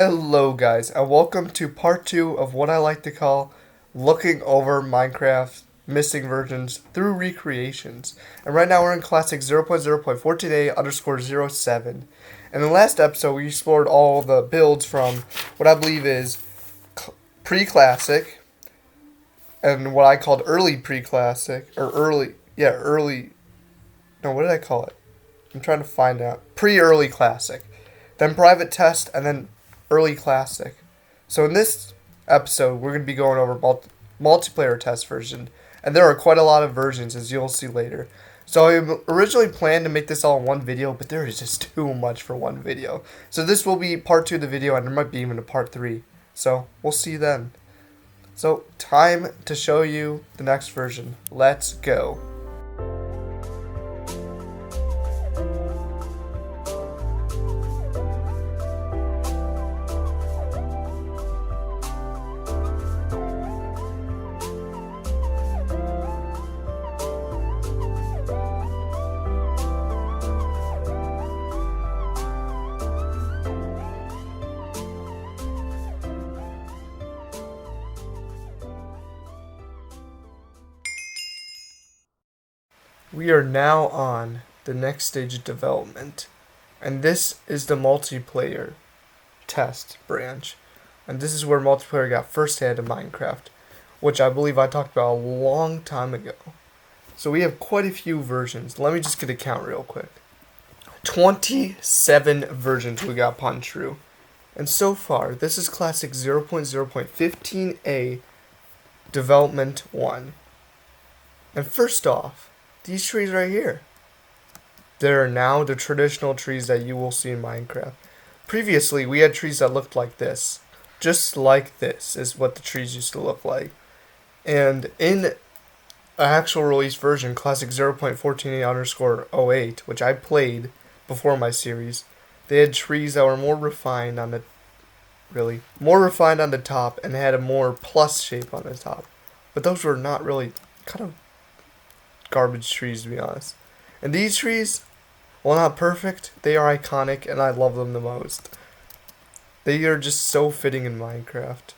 Hello guys, and welcome to part 2 of what I like to call looking over Minecraft missing versions through recreations. And right now we're in classic 0.0.14a_07. In the last episode we explored all the builds from what I believe is pre-classic and what I called early pre-classic, or what did I call it? I'm trying to find out. Pre-early classic. Then private test, and then early classic. So in this episode, we're going to be going over multiplayer test version, and there are quite a lot of versions, as you'll see later. So I originally planned to make this all in one video, but there is just too much for one video. So this will be part 2 of the video, and there might be even a part 3. So we'll see you then. So time to show you the next version. Let's go. We are now on the next stage of development, and this is the multiplayer test branch, and this is where multiplayer got first hand in Minecraft, which I believe I talked about a long time ago. So we have quite a few versions. Let me just get a count real quick. 27 versions we got punched through, and so far this is classic 0.0.15a development 1. And first off, these trees right here. They're now the traditional trees that you will see in Minecraft. Previously, we had trees that looked like this. Just like this is what the trees used to look like. And in an actual release version, classic 0.14a_08, which I played before my series, they had trees that were more refined on the top and had a more plus shape on the top. But those were not really kind of garbage trees, to be honest. And these trees, while not perfect, they are iconic and I love them the most. They are just so fitting in Minecraft.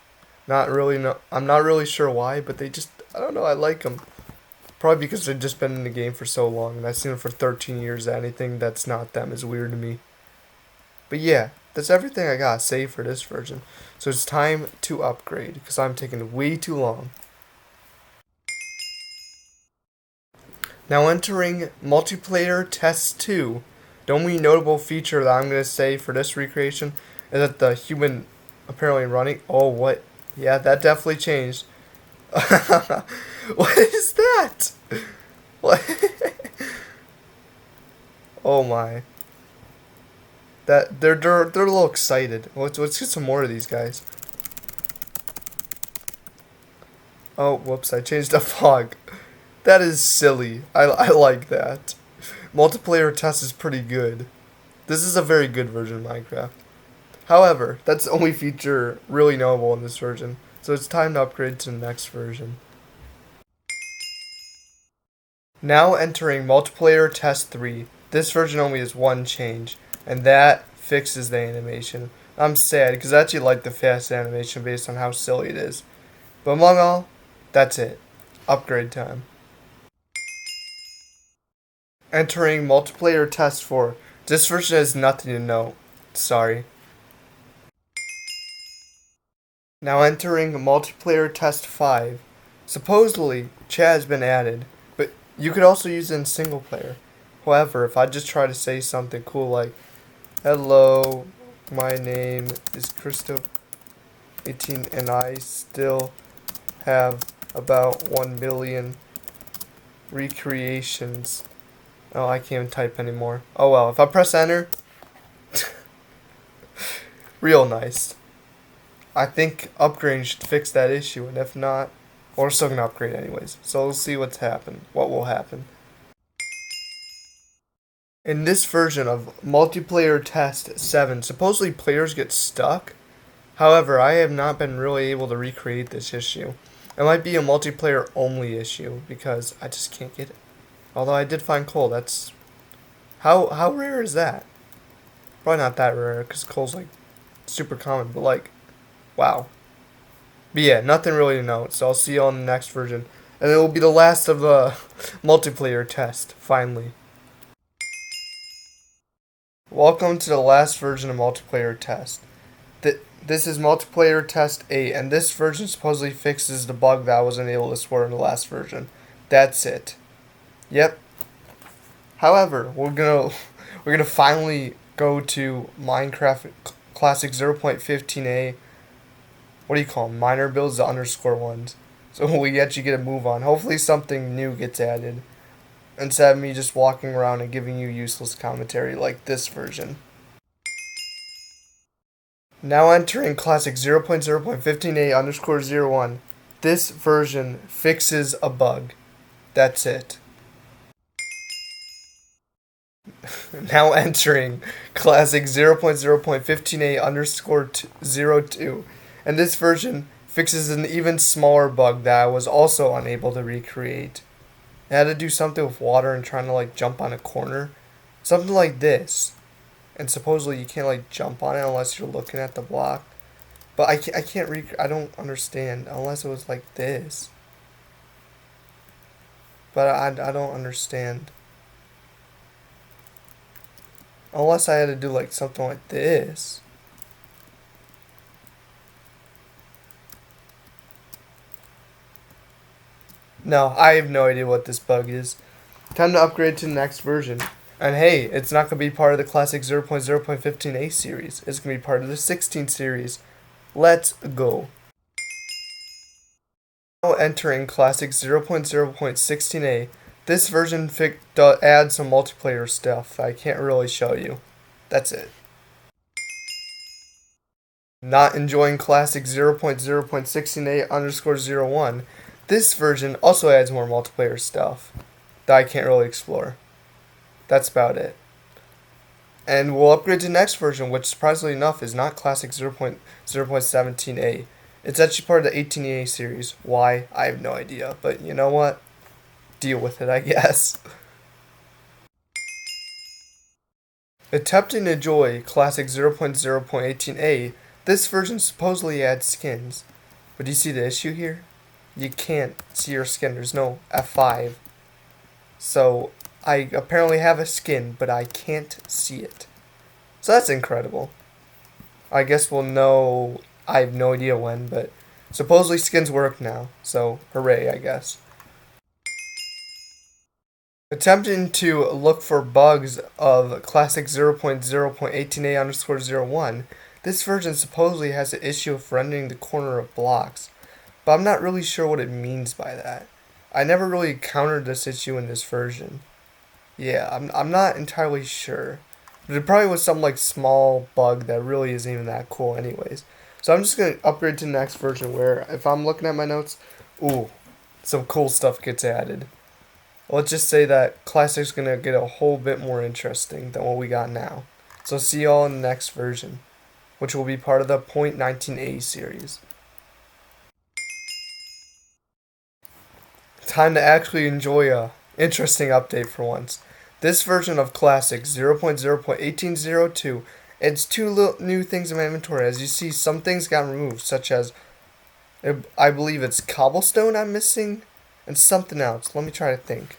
I'm not really sure why, but I don't know, I like them. Probably because they've just been in the game for so long and I've seen them for 13 years. Anything that's not them is weird to me. But yeah, that's everything I gotta say for this version. So it's time to upgrade because I'm taking way too long. Now entering multiplayer test 2, the only notable feature that I'm going to say for this recreation is that the human apparently running, oh what, yeah that definitely changed. What is that? What? Oh my. They're a little excited. Let's get some more of these guys. Oh whoops, I changed the fog. That is silly. I like that. Multiplayer test is pretty good. This is a very good version of Minecraft. However, that's the only feature really notable in this version. So it's time to upgrade to the next version. Now entering multiplayer test 3. This version only has one change, and that fixes the animation. I'm sad because I actually like the fast animation based on how silly it is. But among all, that's it. Upgrade time. Entering multiplayer test 4. This version has nothing to note. Sorry. Now entering multiplayer test 5. Supposedly, chat has been added, but you could also use it in single player. However, if I just try to say something cool like, "Hello, my name is Christo18 and I still have about 1 million recreations." Oh, I can't even type anymore. Oh well, if I press enter, real nice. I think upgrading should fix that issue, and if not, we're still gonna upgrade anyways. So we'll see what will happen. In this version of multiplayer test 7, supposedly players get stuck. However, I have not been really able to recreate this issue. It might be a multiplayer only issue because I just can't get it. Although I did find coal. That's how rare is that? Probably not that rare because coal's like super common, but like, wow. But yeah, nothing really to note. So I'll see you on the next version, and it will be the last of the multiplayer test. Finally, welcome to the last version of multiplayer test. This is multiplayer test 8, and this version supposedly fixes the bug that I wasn't able to swear in the last version. That's it. Yep. However, we're gonna finally go to Minecraft Classic 0.15a. What do you call them? Minor builds, the underscore ones. So we actually get a move on. Hopefully something new gets added instead of me just walking around and giving you useless commentary like this version. Now entering Classic 0.0.15a underscore 01. This version fixes a bug. That's it. Now entering Classic 0.0.15a underscore 02. And this version fixes an even smaller bug that I was also unable to recreate. I had to do something with water and trying to like jump on a corner. Something like this. And supposedly you can't like jump on it unless you're looking at the block. But I can't I don't understand unless it was like this. But I don't understand. Unless I had to do like something like this. No, I have no idea what this bug is. Time to upgrade to the next version. And hey, it's not going to be part of the classic 0.0.15a series. It's going to be part of the 16 series. Let's go. Now entering classic 0.0.16a. This version adds some multiplayer stuff that I can't really show you. That's it. Not enjoying classic 0.0.16a underscore 01. This version also adds more multiplayer stuff that I can't really explore. That's about it. And we'll upgrade to the next version, which surprisingly enough is not classic 0.0.17a. It's actually part of the 18a series. Why? I have no idea. But you know what? Deal with it, I guess. Attempting to enjoy classic 0.0.18a, this version supposedly adds skins. But do you see the issue here? You can't see your skin. There's no F5. So I apparently have a skin, but I can't see it. So that's incredible. I guess we'll know. I have no idea when, but supposedly skins work now. So hooray, I guess. Attempting to look for bugs of classic 0.0.18a underscore 01. This version supposedly has an issue of rendering the corner of blocks. But I'm not really sure what it means by that. I never really encountered this issue in this version. Yeah, I'm not entirely sure. But it probably was some like small bug that really isn't even that cool anyways. So I'm just going to upgrade to the next version where if I'm looking at my notes, ooh, some cool stuff gets added. Let's just say that Classic's going to get a whole bit more interesting than what we got now. So see y'all in the next version, which will be part of the .19a series. Time to actually enjoy a interesting update for once. This version of Classic 0.0.1802 adds two new things in my inventory. As you see, some things got removed, such as, I believe it's cobblestone I'm missing, and something else. Let me try to think.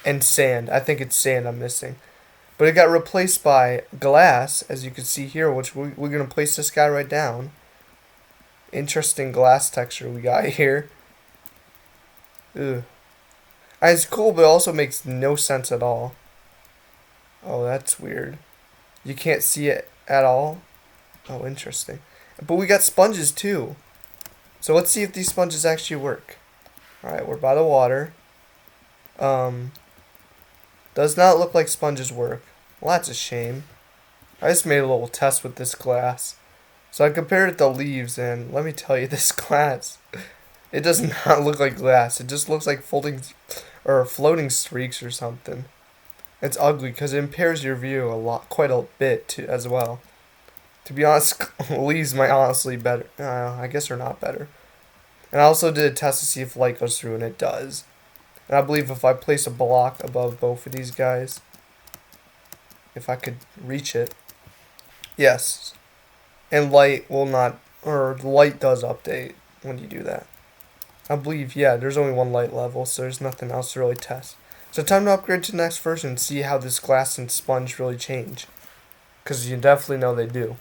And sand. I think it's sand I'm missing. But it got replaced by glass, as you can see here, which we're going to place this guy right down. Interesting glass texture we got here. Ugh. It's cool, but it also makes no sense at all. Oh, that's weird. You can't see it at all? Oh, interesting. But we got sponges, too. So let's see if these sponges actually work. Alright, we're by the water. Does not look like sponges work. Well, that's a shame. I just made a little test with this glass. So I compared it to leaves, and let me tell you, this glass, it does not look like glass. It just looks like floating streaks or something. It's ugly because it impairs your view quite a bit too, as well. To be honest, leaves might honestly better. I guess they're not better. And I also did a test to see if light goes through, and it does. And I believe if I place a block above both of these guys, if I could reach it, yes. And light will not, or light does update when you do that. I believe, yeah, there's only one light level, so there's nothing else to really test. So time to upgrade to the next version and see how this glass and sponge really change. Because you definitely know they do.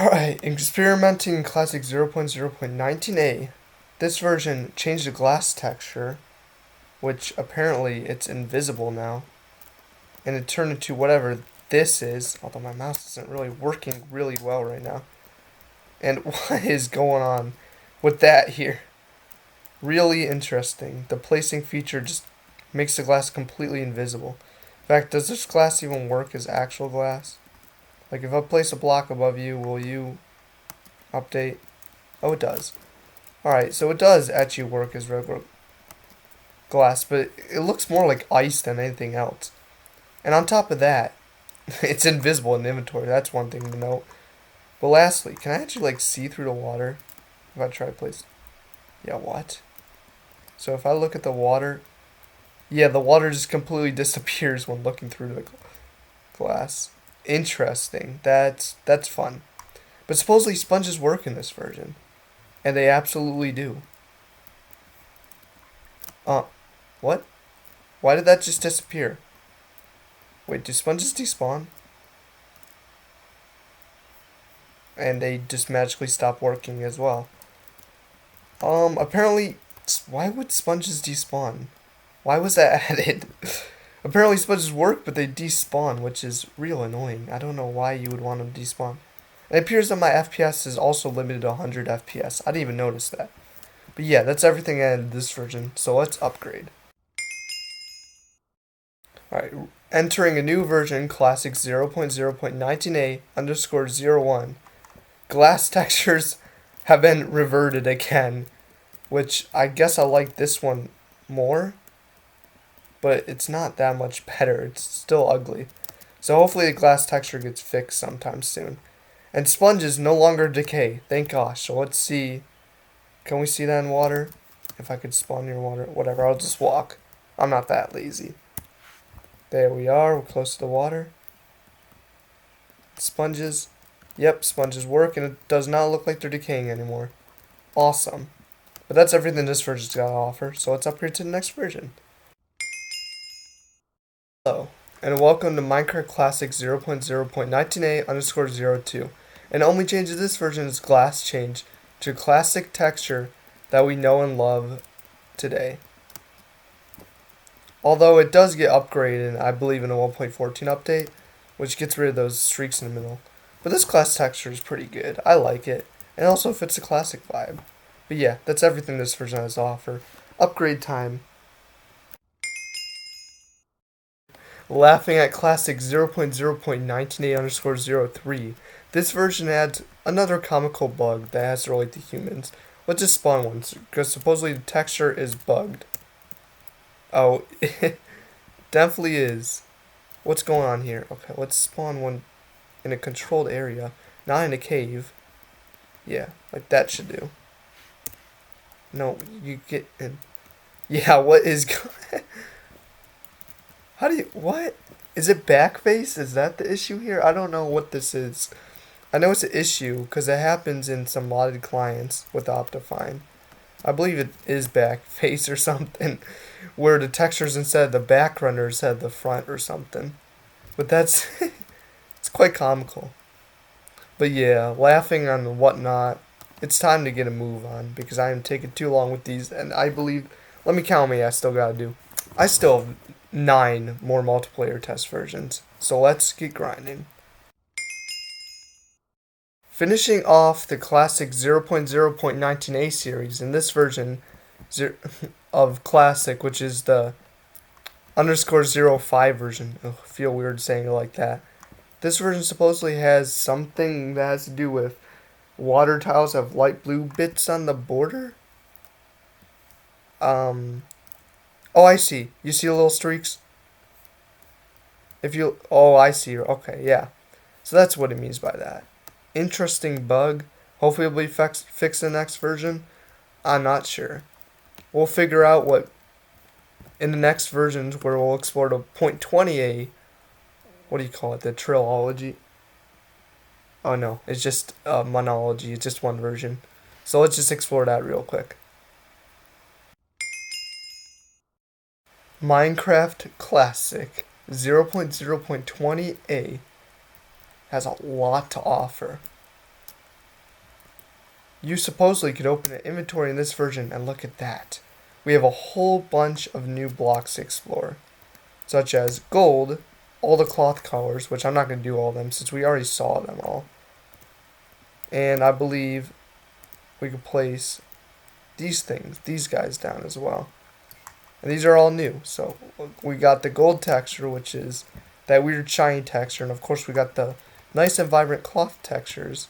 Alright, experimenting in Classic 0.0.19a. This version changed the glass texture, which apparently it's invisible now. And it turned into whatever this is, although my mouse isn't really working really well right now. And what is going on with that here? Really interesting. The placing feature just makes the glass completely invisible. In fact, does this glass even work as actual glass? Like if I place a block above you, will you update? Oh, it does. Alright, so it does actually work as regular glass, but it looks more like ice than anything else. And on top of that, it's invisible in inventory. That's one thing to note. But lastly, can I actually like see through the water? If I try to place... Yeah, what? So if I look at the water... Yeah, the water just completely disappears when looking through the glass. Interesting. That's fun. But supposedly sponges work in this version. And they absolutely do. What? Why did that just disappear? Wait, do sponges despawn? And they just magically stop working as well. Apparently, why would sponges despawn? Why was that added? Apparently sponges work, but they despawn, which is real annoying. I don't know why you would want them to despawn. It appears that my FPS is also limited to 100 FPS. I didn't even notice that. But yeah, that's everything I added this version, so let's upgrade. Alright, entering a new version, Classic 0.0.19a underscore 01. Glass textures have been reverted again, which I guess I like this one more, but it's not that much better. It's still ugly. So hopefully the glass texture gets fixed sometime soon. And sponges no longer decay, thank gosh. So let's see. Can we see that in water? If I could spawn near water, whatever, I'll just walk. I'm not that lazy. There we are, we're close to the water. Sponges. Yep, sponges work, and it does not look like they're decaying anymore. Awesome. But that's everything this version's got to offer, so let's upgrade to the next version. Hello, and welcome to Minecraft Classic 0.0.19a underscore 02. And the only change to this version is glass change to classic texture that we know and love today. Although it does get upgraded, I believe, in a 1.14 update, which gets rid of those streaks in the middle. But this glass texture is pretty good. I like it. And it also fits the classic vibe. But yeah, that's everything this version has to offer. Upgrade time. Laughing at Classic 0.0.19a underscore 03. This version adds another comical bug that has to relate to humans. Let's just spawn one, because supposedly the texture is bugged. Oh, it definitely is. What's going on here? Okay, let's spawn one in a controlled area, not in a cave. Yeah, like that should do. No, you get in. Yeah, what is going... How do you... What? Is it backface? Is that the issue here? I don't know what this is. I know it's an issue because it happens in some modded clients with Optifine. I believe it is backface or something, where the textures instead of the back render instead of the front or something. But that's... it's quite comical. But yeah, laughing on whatnot, it's time to get a move on because I am taking too long with these, and I believe... Let me count how many I still gotta do. I still have 9 more multiplayer test versions, so let's get grinding. Finishing off the classic 0.0.19a series in this version of classic, which is the underscore 05 version. Ugh, I feel weird saying it like that. This version supposedly has something that has to do with water tiles have light blue bits on the border. Oh, I see. You see the little streaks? If you... Oh, I see. Okay, yeah. So that's what it means by that. Interesting bug. Hopefully it'll be fixed in the next version. I'm not sure. We'll figure out what... In the next versions where we'll explore to 0.20a, what do you call it? The Trilology. Oh no, it's just monology. It's just one version. So let's just explore that real quick. Minecraft Classic 0.0.20a has a lot to offer. You supposedly could open an inventory in this version and look at that. We have a whole bunch of new blocks to explore, such as gold, all the cloth colors, which I'm not going to do all of them since we already saw them all. And I believe we could place these guys down as well. And these are all new. So we got the gold texture, which is that weird shiny texture, and of course we got the nice and vibrant cloth textures.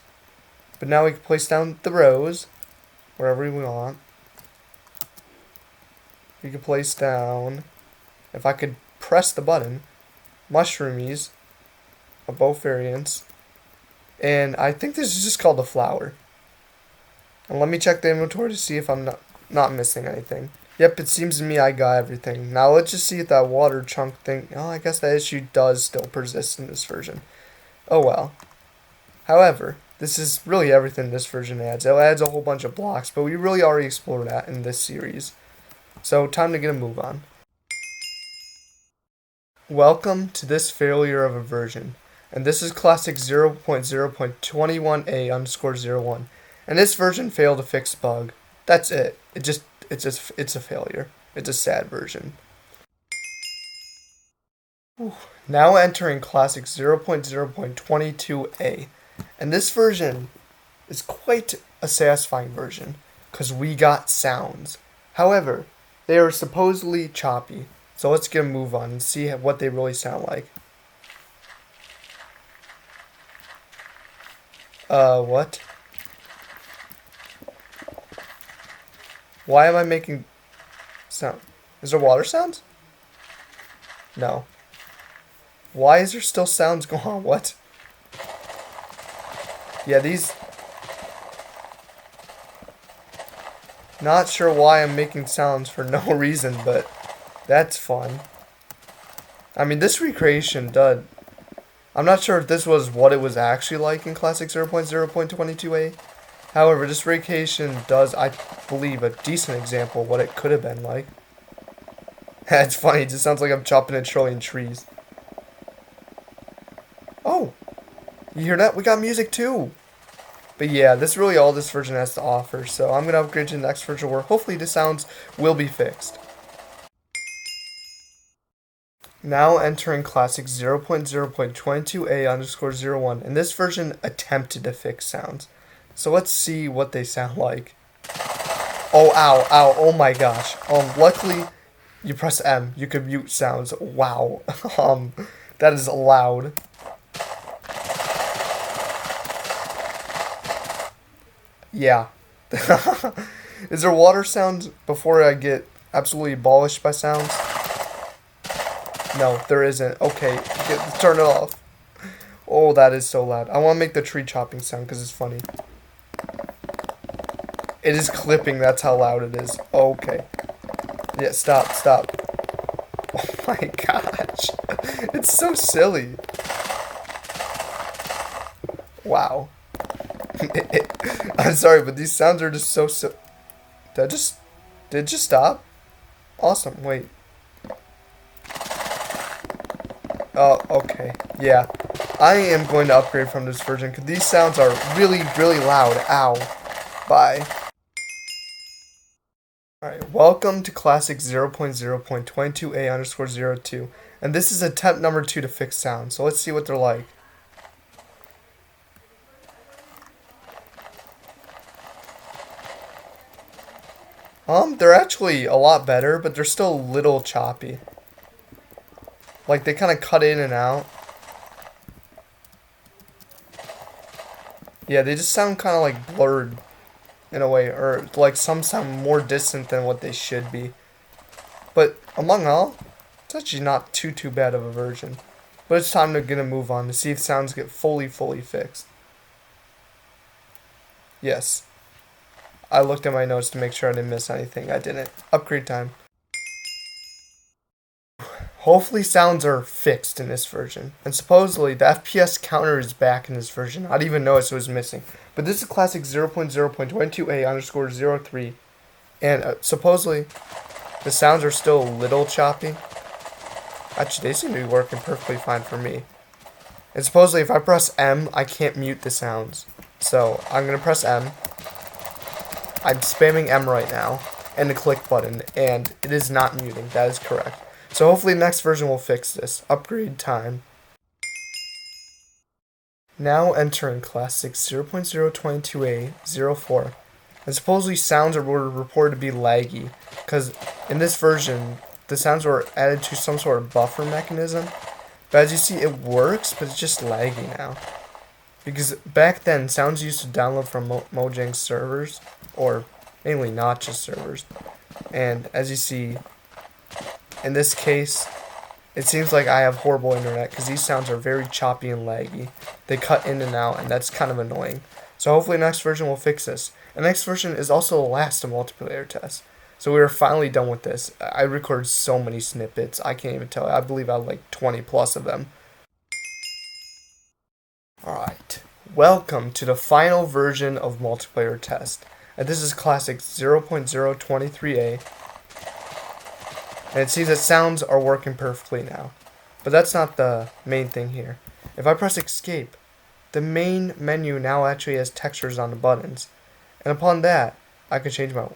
But now we can place down the rose wherever we want. We can place down, if I could press the button, mushroomies of both variants. And I think this is just called the flower. And let me check the inventory to see if I'm not missing anything. Yep, it seems to me I got everything. Now let's just see if that water chunk thing... Oh, I guess that issue does still persist in this version. Oh well. However, this is really everything this version adds. It adds a whole bunch of blocks, but we really already explored that in this series. So, time to get a move on. Welcome to this failure of a version. And this is classic 0.0.21a_01. And this version failed to fix bug. That's it. It's a failure. It's a sad version. Now entering classic 0.0.22a. And this version is quite a satisfying version, because we got sounds. However, they are supposedly choppy. So let's get a move on and see what they really sound like. What? Why am I making sound? Is there water sounds? No. Why is there still sounds going on? What? Yeah, these... Not sure why I'm making sounds for no reason, but that's fun. I mean, this recreation did... I'm not sure if this was what it was actually like in Classic 0.0.22a. However, this recreation does, I believe, a decent example of what it could have been like. It's funny, it just sounds like I'm chopping a trillion trees. Oh! You hear that? We got music too! But yeah, that's really all this version has to offer, so I'm going to upgrade to the next version where hopefully the sounds will be fixed. Now entering classic 0.0.22a_01, and this version attempted to fix sounds. So let's see what they sound like. Oh, ow, ow, oh my gosh. Luckily, you press M, you can mute sounds. Wow. That is loud. Yeah. Is there water sounds before I get absolutely abolished by sounds? No, there isn't. Okay, turn it off. Oh, that is so loud. I want to make the tree chopping sound because it's funny. It is clipping, that's how loud it is. Okay. Yeah, stop. Oh my gosh. It's so silly. Wow. I'm sorry, but these sounds are just so silly. Did it just stop? Awesome, wait. Oh, okay. Yeah. I am going to upgrade from this version because these sounds are really, really loud. Ow. Bye. Alright, welcome to classic 0.0.22a_02. And this is attempt number 2 to fix sound. So let's see what they're like. They're actually a lot better, but they're still a little choppy. Like, they kind of cut in and out. Yeah, they just sound kind of like blurred in a way, or like some sound more distant than what they should be. But among all, it's actually not too bad of a version. But it's time to get a move on to see if sounds get fully fixed. Yes. I looked at my notes to make sure I didn't miss anything. I didn't. Upgrade time. hopefully sounds are fixed in this version. And supposedly the FPS counter is back in this version. I didn't even notice it was missing. But this is classic 0.0.22a_03. And supposedly the sounds are still a little choppy. Actually, they seem to be working perfectly fine for me. And supposedly if I press M, I can't mute the sounds. So I'm going to press M. I'm spamming M right now. And the click button. And it is not muting. That is correct. So hopefully the next version will fix this. Upgrade time. Now entering classic 0.022a04. And supposedly sounds were reported to be laggy. Because in this version, the sounds were added to some sort of buffer mechanism. But as you see, it works, but it's just laggy now. Because back then, sounds used to download from Mojang servers. Or mainly Notch's servers. And as you see, in this case, it seems like I have horrible internet because these sounds are very choppy and laggy. They cut in and out, and that's kind of annoying. So hopefully the next version will fix this. The next version is also the last of multiplayer tests. So we are finally done with this. I recorded so many snippets, I can't even tell. I believe I had like 20 plus of them. Alright, welcome to the final version of multiplayer test. And this is classic 0.023a. And it seems that sounds are working perfectly now. But that's not the main thing here. If I press escape, the main menu now actually has textures on the buttons. And upon that, I can change my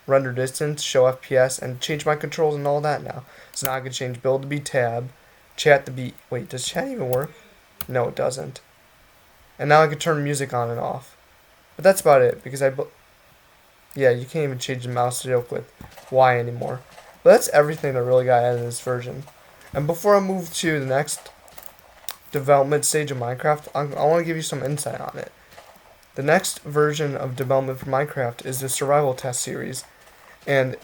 render distance, show FPS, and change my controls and all that now. So now I can change build to be tab, chat to be... Wait, does chat even work? No, it doesn't. And now I can turn music on and off. But that's about it, because yeah, you can't even change the mouse to joke with Y anymore. But that's everything that really got added in this version. And before I move to the next development stage of Minecraft, I want to give you some insight on it. The next version of development for Minecraft is the survival test series. And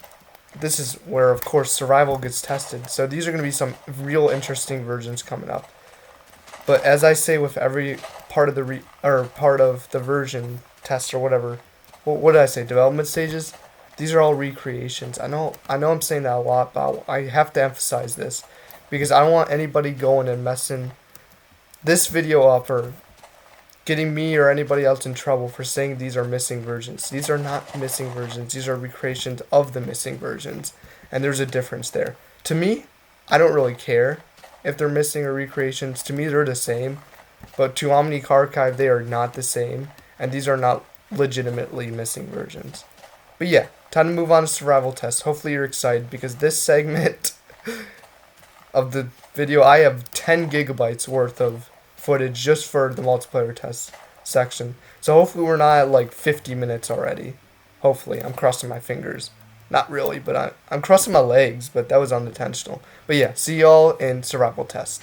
this is where, of course, survival gets tested. So these are going to be some real interesting versions coming up. But as I say with every part of the part of the version test or whatever, what did I say? Development stages. These are all recreations. I know I'm saying that a lot, but I have to emphasize this because I don't want anybody going and messing this video up or getting me or anybody else in trouble for saying these are missing versions. These are not missing versions. These are recreations of the missing versions, and there's a difference there. To me, I don't really care if they're missing or recreations. To me, they're the same, but to Omniarchive, they are not the same, and these are not legitimately missing versions. But yeah, time to move on to survival tests. Hopefully you're excited because this segment of the video, I have 10 gigabytes worth of footage just for the multiplayer test section. So hopefully we're not at like 50 minutes already. Hopefully. I'm crossing my fingers. Not really, but I'm crossing my legs, but that was unintentional. But yeah, see y'all in survival test.